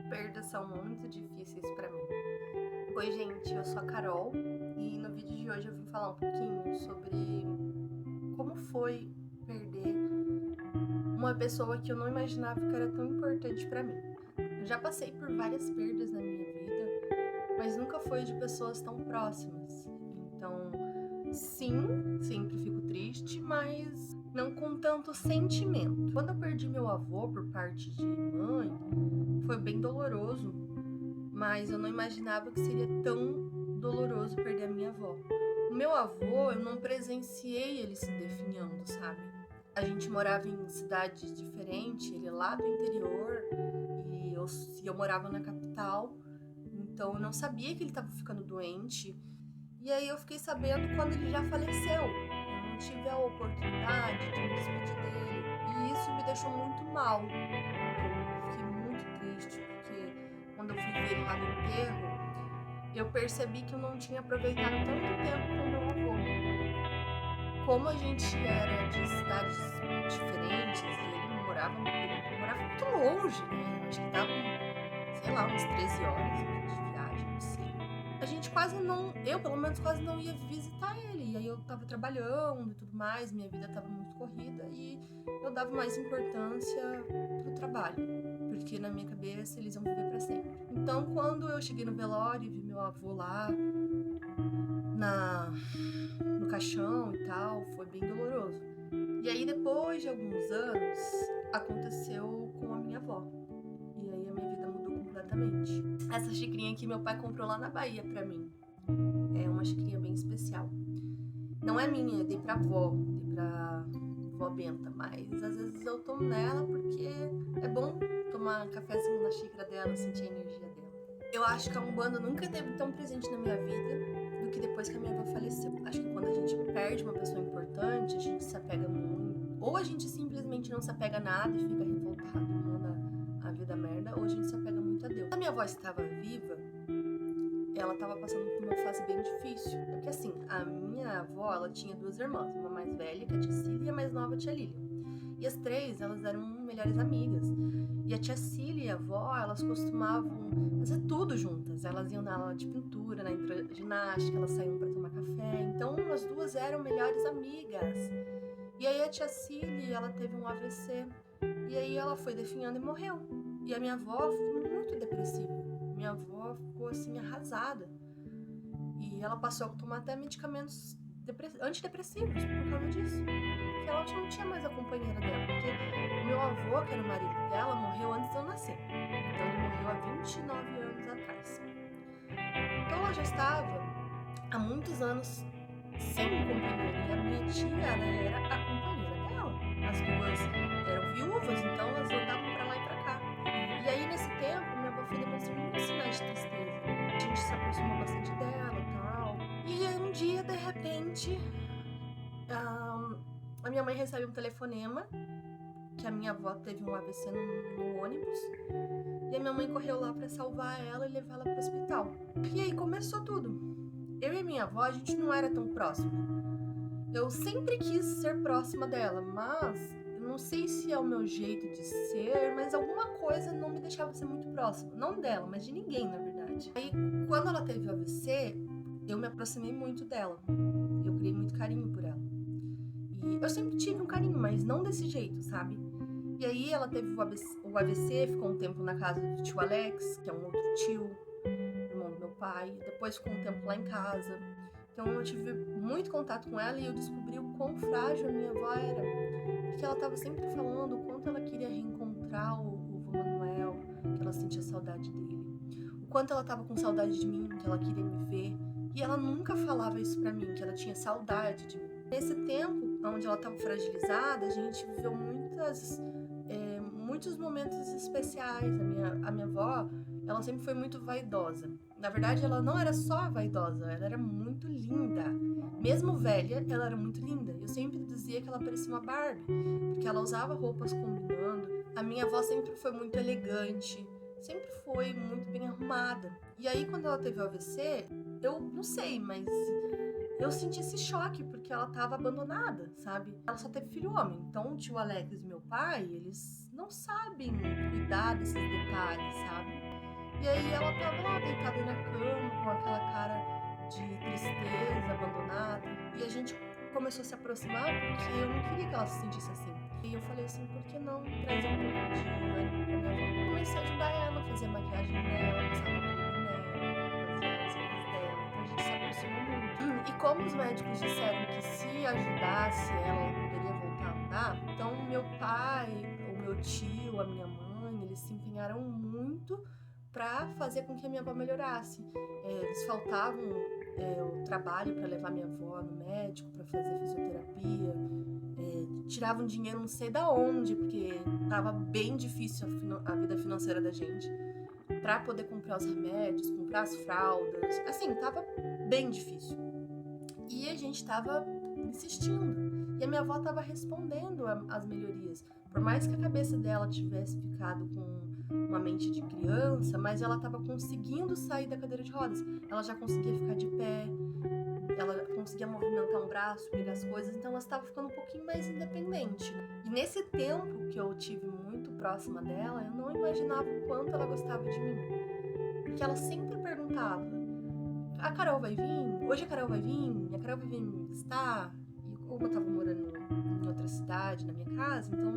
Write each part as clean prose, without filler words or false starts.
Perdas são muito difíceis pra mim. Oi, gente, eu sou a Carol e no vídeo de hoje eu vim falar um pouquinho sobre como foi perder uma pessoa que eu não imaginava que era tão importante pra mim. Eu já passei por várias perdas na minha vida, mas nunca foi de pessoas tão próximas. Então, sim, sempre fico triste, mas não com tanto sentimento. Quando eu perdi meu avô por parte de mãe, foi bem doloroso, mas eu não imaginava que seria tão doloroso perder a minha avó. O meu avô, eu não presenciei ele se definhando, sabe? A gente morava em cidades diferentes, ele é lá do interior e eu morava na capital, então eu não sabia que ele estava ficando doente. E aí eu fiquei sabendo quando ele já faleceu. Eu não tive a oportunidade de me despedir dele. E isso me deixou muito mal. Eu fiquei muito triste, porque quando eu fui ver ele lá no enterro, eu percebi que eu não tinha aproveitado tanto tempo com meu avô. Como a gente era de cidades diferentes e ele morava muito longe, né? Eu acho que dava, sei lá, umas 13 horas de viagem, não sei. A gente quase não, eu pelo menos quase não ia visitar ele. E aí eu tava trabalhando e tudo mais, minha vida tava muito corrida e eu dava mais importância pro trabalho, porque na minha cabeça eles iam viver pra sempre. Então quando eu cheguei no velório e vi meu avô lá no caixão e tal, foi bem doloroso. E aí depois de alguns anos aconteceu com a minha avó. E aí a minha vida mudou completamente. Essa xicrinha aqui meu pai comprou lá na Bahia pra mim. É uma xicrinha bem especial. Não é minha, eu dei pra vó Benta, mas às vezes eu tomo nela porque é bom tomar cafezinho na xícara dela, sentir a energia dela. Eu acho que a Umbanda nunca esteve tão presente na minha vida do que depois que a minha avó faleceu. Acho que quando a gente perde uma pessoa importante, a gente se apega muito. Ou a gente simplesmente não se apega a nada e fica revoltado e manda a vida merda, ou a gente se apega muito a Deus. Quando a minha avó estava viva, ela estava passando por uma fase bem difícil. Porque assim, a minha avó, ela tinha duas irmãs, uma mais velha, que é a tia Cília, e a mais nova, a tia Lília. E as três, elas eram melhores amigas. E a tia Cília e a avó, elas costumavam fazer tudo juntas. Elas iam na aula de pintura, na ginástica, elas saíam para tomar café. Então, as duas eram melhores amigas. E aí a tia Cília, ela teve um AVC. E aí ela foi definhando e morreu. E a minha avó ficou muito depressiva. Minha avó ficou assim arrasada. E ela passou a tomar até medicamentos antidepressivos por causa disso. Porque ela não tinha mais a companheira dela. Porque o meu avô, que era o marido dela, morreu antes de eu nascer. Então ele morreu há 29 anos atrás. Então ela já estava há muitos anos sem companheira. E a minha tia, ela era a companheira dela. As duas eram viúvas, então elas andavam pra lá e pra cá. E aí nesse tempo, minha avó foi demonstrando muitos sinais de tristeza. A gente se aproximou bastante dela e tal. E aí um dia, de repente, a minha mãe recebe um telefonema que a minha avó teve um AVC no ônibus. E a minha mãe correu lá pra salvar ela e levar ela pro hospital. E aí começou tudo. Eu e a minha avó, a gente não era tão próxima. Eu sempre quis ser próxima dela, mas eu não sei se é o meu jeito de ser, mas alguma coisa não me deixava ser muito próxima. Não dela, mas de ninguém, na verdade. Aí, quando ela teve o AVC, eu me aproximei muito dela. Eu criei muito carinho por ela. E eu sempre tive um carinho, mas não desse jeito, sabe? E aí ela teve o AVC, ficou um tempo na casa do tio Alex, que é um outro tio, irmão do meu pai. Depois ficou um tempo lá em casa. Então eu tive muito contato com ela e eu descobri o quão frágil a minha avó era. Porque ela estava sempre falando o quanto ela queria reencontrar o vô Manuel, que ela sentia saudade dele. O quanto ela estava com saudade de mim, que ela queria me ver. E ela nunca falava isso pra mim, que ela tinha saudade de mim. Nesse tempo, onde ela estava fragilizada, a gente viveu muitos momentos especiais. A minha avó, ela sempre foi muito vaidosa. Na verdade, ela não era só vaidosa, ela era muito linda. Mesmo velha, ela era muito linda. Eu sempre dizia que ela parecia uma Barbie, porque ela usava roupas combinando. A minha avó sempre foi muito elegante, sempre foi muito bem arrumada. E aí, quando ela teve o AVC, eu não sei, mas eu senti esse choque, porque ela tava abandonada, sabe? Ela só teve filho homem. Então, o tio Alex e meu pai, eles não sabem cuidar desses detalhes, sabe? E aí ela tava lá deitada na cama, com aquela cara de tristeza, abandonada. E a gente começou a se aproximar porque eu não queria que ela se sentisse assim. E eu falei assim, por que não trazer um pouco de ânimo pra minha avó? Comecei a ajudar ela, fazer a maquiagem dela, passar o creme nela, fazer as coisas dela. Então a gente se aproximou muito. E como os médicos disseram que se ajudasse ela poderia voltar a andar, então meu pai, o meu tio, a minha mãe, eles se empenharam muito para fazer com que a minha avó melhorasse. Eles faltavam o trabalho para levar minha avó no médico, para fazer fisioterapia, tiravam dinheiro não sei da onde, porque tava bem difícil a vida financeira da gente, para poder comprar os remédios, comprar as fraldas, assim, tava bem difícil. E a gente tava insistindo, e a minha avó tava respondendo às melhorias, por mais que a cabeça dela tivesse ficado com uma mente de criança, mas ela estava conseguindo sair da cadeira de rodas. Ela já conseguia ficar de pé, ela conseguia movimentar um braço, pegar as coisas, então ela estava ficando um pouquinho mais independente. E nesse tempo que eu tive muito próxima dela, eu não imaginava o quanto ela gostava de mim. Porque ela sempre perguntava, a Carol vai vir? Hoje a Carol vai vir? A Carol vai vir me visitar? E como eu tava morando em outra cidade, na minha casa, então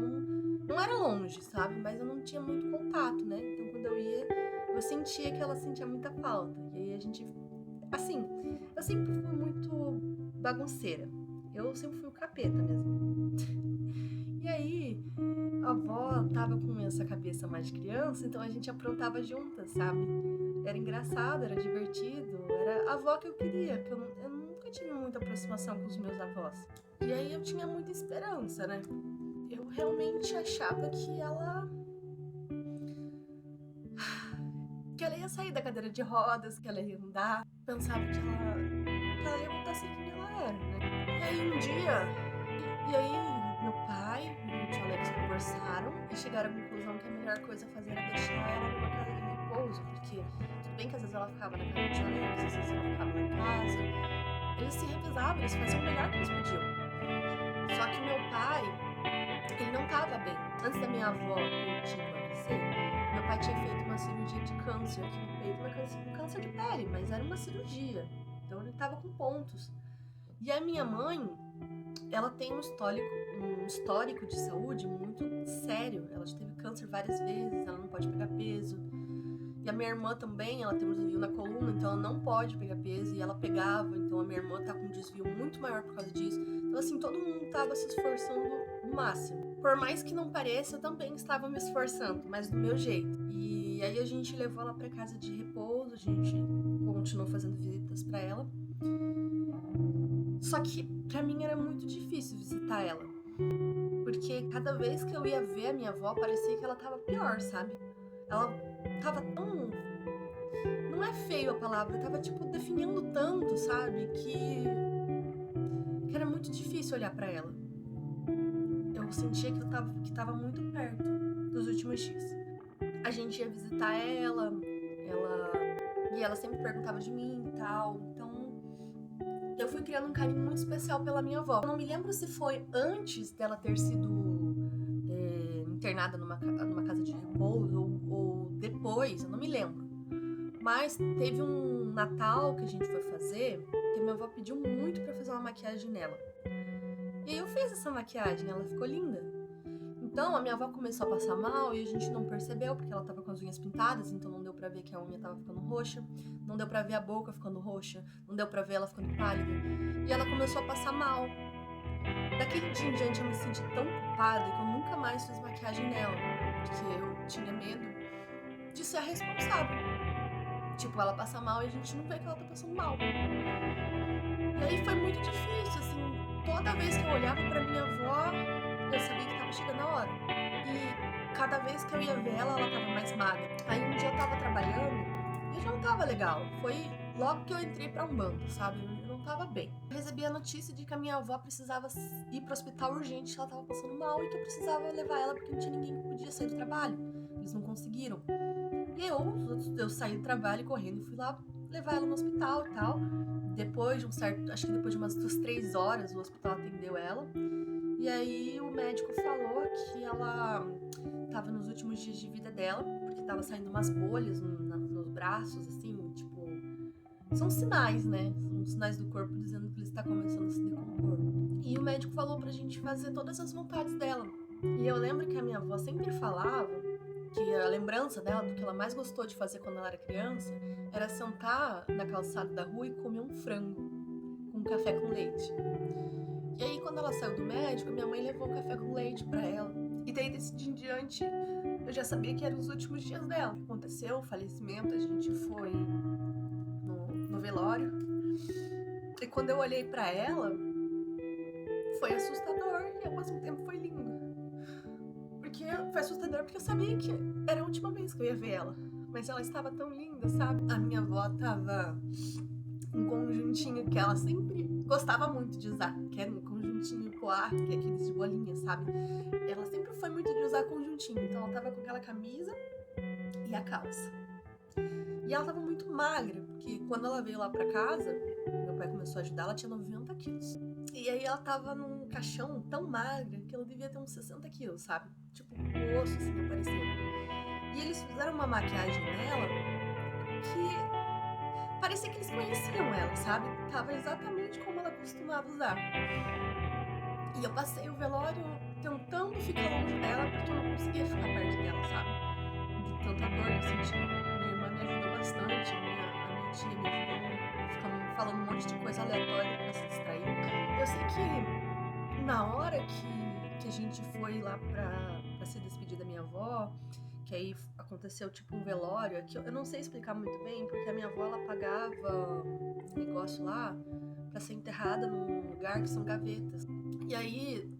não era longe, sabe? Mas eu não tinha muito contato, né? Então quando eu ia, eu sentia que ela sentia muita falta. E aí a gente... Assim, eu sempre fui muito bagunceira. Eu sempre fui o capeta mesmo. E aí, a avó tava com essa cabeça mais de criança, então a gente aprontava juntas, sabe? Era engraçado, era divertido, era a avó que eu queria, porque eu nunca tive muita aproximação com os meus avós. E aí eu tinha muita esperança, né? Eu realmente achava que ela ia sair da cadeira de rodas, que ela ia andar. Pensava que ela ia voltar a ser quem ela era, né? E aí um dia, meu pai e o tio Alex conversaram e chegaram à conclusão que a melhor coisa a fazer era deixar ela numa casa de repouso, porque tudo bem que às vezes ela ficava na casa do tio Alex, às vezes ela ficava na casa. Eles se revisavam, eles faziam o melhor que eles podiam. Só que meu pai, ele não tava bem. Antes da minha avó ter tido um AVC, meu pai tinha feito uma cirurgia de câncer aqui no peito, um câncer de pele, mas era uma cirurgia. Então ele tava com pontos. E a minha mãe, ela tem um histórico de saúde muito sério. Ela já teve câncer várias vezes, ela não pode pegar peso. E a minha irmã também, ela tem um desvio na coluna, então ela não pode pegar peso. E ela pegava, então a minha irmã tá com um desvio muito maior por causa disso. Então assim, todo mundo tava se esforçando o máximo. Por mais que não pareça, eu também estava me esforçando, mas do meu jeito. E aí a gente levou ela pra casa de repouso, a gente continuou fazendo visitas pra ela. Só que pra mim era muito difícil visitar ela, porque cada vez que eu ia ver a minha avó, parecia que ela tava pior, sabe? Ela tava tão... Não é feio a palavra, tava tipo definindo tanto, sabe? Que era muito difícil olhar pra ela. Eu sentia que tava muito perto dos últimos dias. A gente ia visitar ela e ela sempre perguntava de mim e tal, então eu fui criando um carinho muito especial pela minha avó. Eu não me lembro se foi antes dela ter sido internada numa casa de repouso ou depois, eu não me lembro. Mas teve um Natal que a gente foi fazer, que a minha avó pediu muito pra fazer uma maquiagem nela. E aí eu fiz essa maquiagem, ela ficou linda. Então a minha avó começou a passar mal e a gente não percebeu, porque ela tava com as unhas pintadas, então não deu pra ver que a unha tava ficando roxa, não deu pra ver a boca ficando roxa, não deu pra ver ela ficando pálida. E ela começou a passar mal. Daquele dia em diante eu me senti tão culpada que eu nunca mais fiz maquiagem nela, porque eu tinha medo de ser a responsável. Tipo, ela passa mal e a gente não vê que ela tá passando mal. E aí foi muito difícil, assim, toda vez que eu olhava pra minha avó, eu sabia que tava chegando a hora. E cada vez que eu ia ver ela tava mais magra. Aí um dia eu tava trabalhando e já não tava legal. Foi logo que eu entrei pra Umbanda, sabe? Eu não tava bem. Eu recebi a notícia de que a minha avó precisava ir pro hospital urgente, ela tava passando mal e que eu precisava levar ela porque não tinha ninguém que podia sair do trabalho. Eles não conseguiram. E eu saí do trabalho correndo e fui lá levar ela no hospital e tal. Depois de acho que depois de umas 3 horas, o hospital atendeu ela. E aí o médico falou que ela tava nos últimos dias de vida dela, porque tava saindo umas bolhas nos braços, assim, tipo... São sinais, né? São sinais do corpo dizendo que ele está começando a se decompor. E o médico falou pra gente fazer todas as vontades dela. E eu lembro que a minha avó sempre falava que a lembrança dela, do que ela mais gostou de fazer quando ela era criança, era sentar na calçada da rua e comer um frango com café com leite. E aí, quando ela saiu do médico, minha mãe levou café com leite pra ela. E daí, desse dia em diante, eu já sabia que eram os últimos dias dela. Aconteceu o falecimento, a gente foi no velório. E quando eu olhei pra ela, foi assustador e ao mesmo tempo foi lindo. Porque foi assustador porque eu sabia que era a última vez que eu ia ver ela. Mas ela estava tão linda, sabe? A minha avó tava um conjuntinho que ela sempre gostava muito de usar, que era um conjuntinho poá, que é aqueles de bolinha, sabe? Ela sempre foi muito de usar conjuntinho, então ela tava com aquela camisa e a calça. E ela tava muito magra, porque quando ela veio lá pra casa, meu pai começou a ajudar, ela tinha 90 quilos. E aí ela tava num caixão tão magra que ela devia ter uns 60 quilos, sabe? Tipo, o osso assim aparecendo. E eles fizeram uma maquiagem nela que parecia que eles conheciam ela, sabe? Tava exatamente como ela costumava usar. E eu passei o velório tentando ficar longe dela porque eu não conseguia ficar perto dela, sabe? De tanta dor que eu sentia. Minha irmã me ajudou bastante, a minha tia me ajudou, ficando falando um monte de coisa aleatória pra se distrair. Eu sei que na hora que a gente foi lá pra se despedir da minha avó, que aí aconteceu tipo um velório, que eu não sei explicar muito bem, porque a minha avó ela pagava um negócio lá pra ser enterrada num lugar que são gavetas. E aí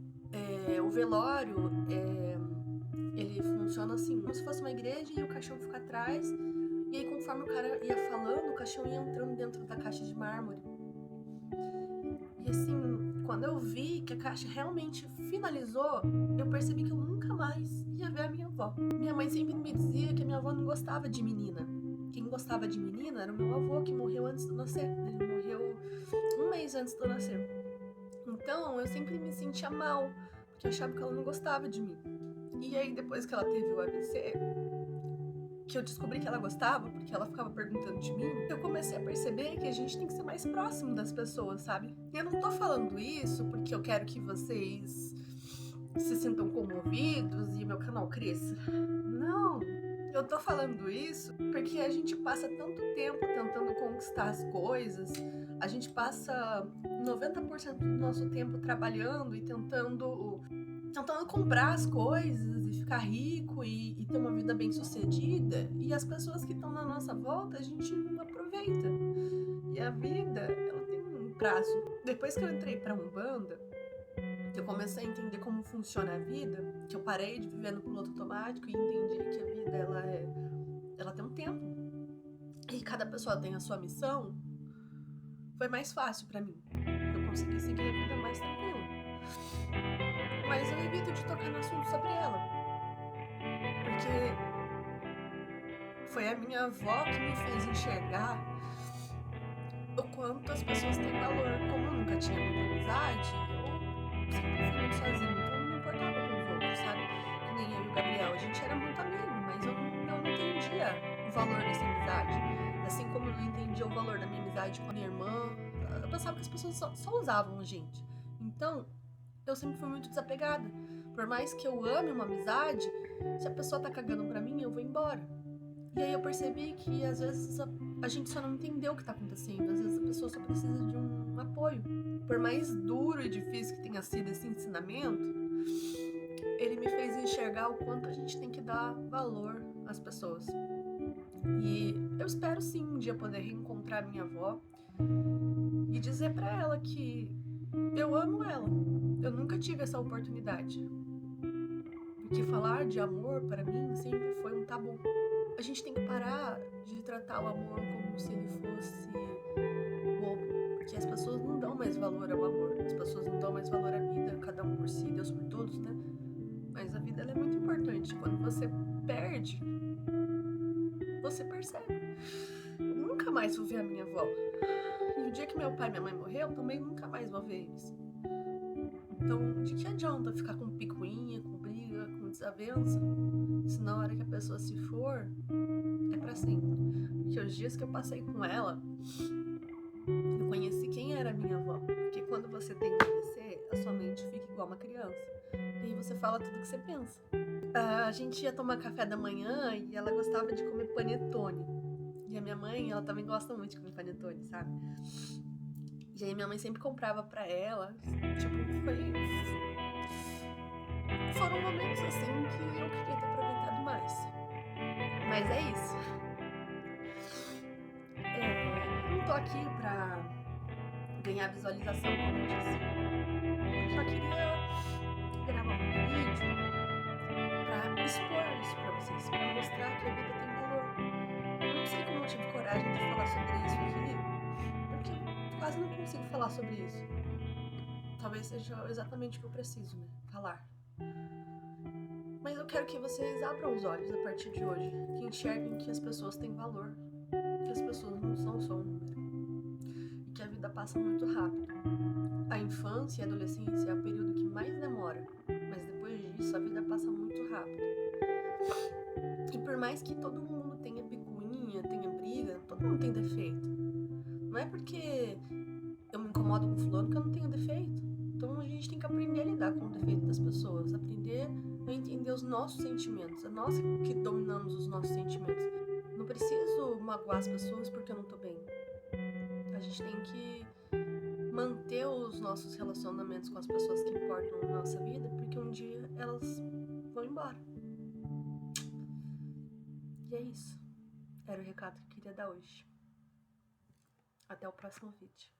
o velório ele funciona assim, como se fosse uma igreja e o caixão fica atrás, e aí conforme o cara ia falando, o caixão ia entrando dentro da caixa de mármore. E assim, quando eu vi que a caixa realmente finalizou, eu percebi que eu nunca mais ia ver a minha avó. Minha mãe sempre me dizia que a minha avó não gostava de menina. Quem gostava de menina era o meu avô, que morreu antes de eu nascer. Ele morreu um mês antes de eu nascer. Então eu sempre me sentia mal, porque eu achava que ela não gostava de mim. E aí depois que ela teve o AVC, que eu descobri que ela gostava, porque ela ficava perguntando de mim, eu comecei a perceber que a gente tem que ser mais próximo das pessoas, sabe? E eu não tô falando isso porque eu quero que vocês se sintam comovidos e meu canal cresça. Não! Eu tô falando isso porque a gente passa tanto tempo tentando conquistar as coisas, a gente passa 90% do nosso tempo trabalhando e tentando comprar as coisas e ficar rico e ter uma vida bem sucedida, e as pessoas que estão na nossa volta a gente não aproveita. E a vida, ela tem um prazo. Depois que eu entrei pra Umbanda, que eu comecei a entender como funciona a vida, que eu parei de viver no piloto automático e entendi que a vida ela tem um tempo e cada pessoa tem a sua missão, foi mais fácil pra mim. Eu consegui seguir a vida mais tranquila. Mas eu evito de tocar no assunto sobre ela, porque foi a minha avó que me fez enxergar o quanto as pessoas têm valor. Como eu nunca tinha muita amizade, eu sempre fui muito sozinha, então eu não me importava com os outros, sabe? Que nem eu e o Gabriel, a gente era muito amigo, mas eu não entendia o valor dessa amizade. Assim como eu não entendia o valor da minha amizade com a minha irmã, eu pensava que as pessoas só usavam a gente. Então, eu sempre fui muito desapegada. Por mais que eu ame uma amizade, se a pessoa tá cagando pra mim, eu vou embora. E aí eu percebi que às vezes a gente só não entendeu o que tá acontecendo. Às vezes a pessoa só precisa de um apoio. Por mais duro e difícil que tenha sido esse ensinamento, ele me fez enxergar o quanto a gente tem que dar valor às pessoas. E eu espero sim um dia poder reencontrar minha avó e dizer pra ela que eu amo ela. Eu nunca tive essa oportunidade. Porque falar de amor, para mim, sempre foi um tabu. A gente tem que parar de tratar o amor como se ele fosse bobo. Porque as pessoas não dão mais valor ao amor. As pessoas não dão mais valor à vida, cada um por si, Deus por todos, né? Mas a vida ela é muito importante. Quando você perde, você percebe. Eu nunca mais vou ver a minha avó. E o dia que meu pai e minha mãe morreram, eu também nunca mais vou ver eles. Então, de que adianta ficar com picuinha, com briga, com desavença, Se na hora que a pessoa se for, é pra sempre. Porque os dias que eu passei com ela, eu conheci quem era a minha avó. Porque quando você tem AVC, a sua mente fica igual uma criança. E aí você fala tudo que você pensa. A gente ia tomar café da manhã e ela gostava de comer panetone. E a minha mãe, ela também gosta muito de comer panetone, sabe? E aí minha mãe sempre comprava pra ela. Tipo, foram momentos assim que eu queria ter aproveitado mais. Mas é isso. Não tô aqui pra ganhar visualização, como eu disse. Eu só queria gravar um vídeo pra expor isso pra vocês, pra mostrar que a vida tem valor. Eu não sei como eu tive coragem de falar sobre isso aqui, porque eu quase não consigo falar sobre isso. Talvez seja exatamente o que eu preciso, né? Falar. Mas eu quero que vocês abram os olhos a partir de hoje, que enxerguem que as pessoas têm valor, que as pessoas não são só um número, e que a vida passa muito rápido. A infância e a adolescência é o período que mais demora, mas depois disso a vida passa muito rápido. E por mais que todo mundo tenha picuinha, tenha briga, todo mundo tem defeito. Não é porque eu me incomodo com fulano que eu não tenho defeito. Então a gente tem que aprender a lidar com o defeito das pessoas, aprender a entender os nossos sentimentos. É nós que dominamos os nossos sentimentos. Não preciso magoar as pessoas porque eu não tô bem. A gente tem que manter os nossos relacionamentos com as pessoas que importam na nossa vida, porque um dia elas vão embora. E é isso. Era o recado que eu queria dar hoje. Até o próximo vídeo.